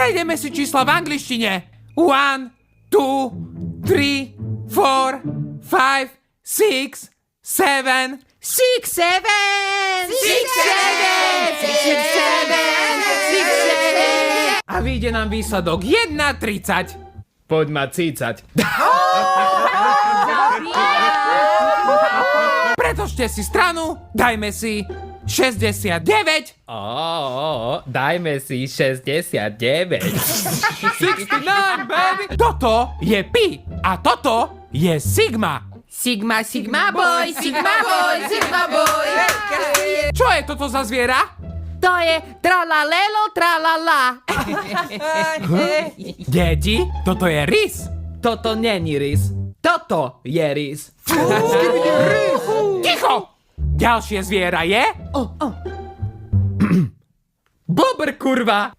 Prejdeme si čísla v angličtine. 1, 2, 3, 4, 5, 6, 7. 6, 7! 6, 7! 6, 7! 6, 7! A vyjde nám výsledok 1,30. Poď ma cícať. Pretočte si stranu, dajme si 69. Dajme si 69. 69, baby. Toto je pi a toto je sigma. Sigma, Sigma boy, Sigma boy, Sigma boy! Čo je toto za zviera? To je tralalelo, tralala. Deti, toto je rys. Toto není rys. Toto je rys. Ticho! Ďalšie zviera je... Bobr, kurva.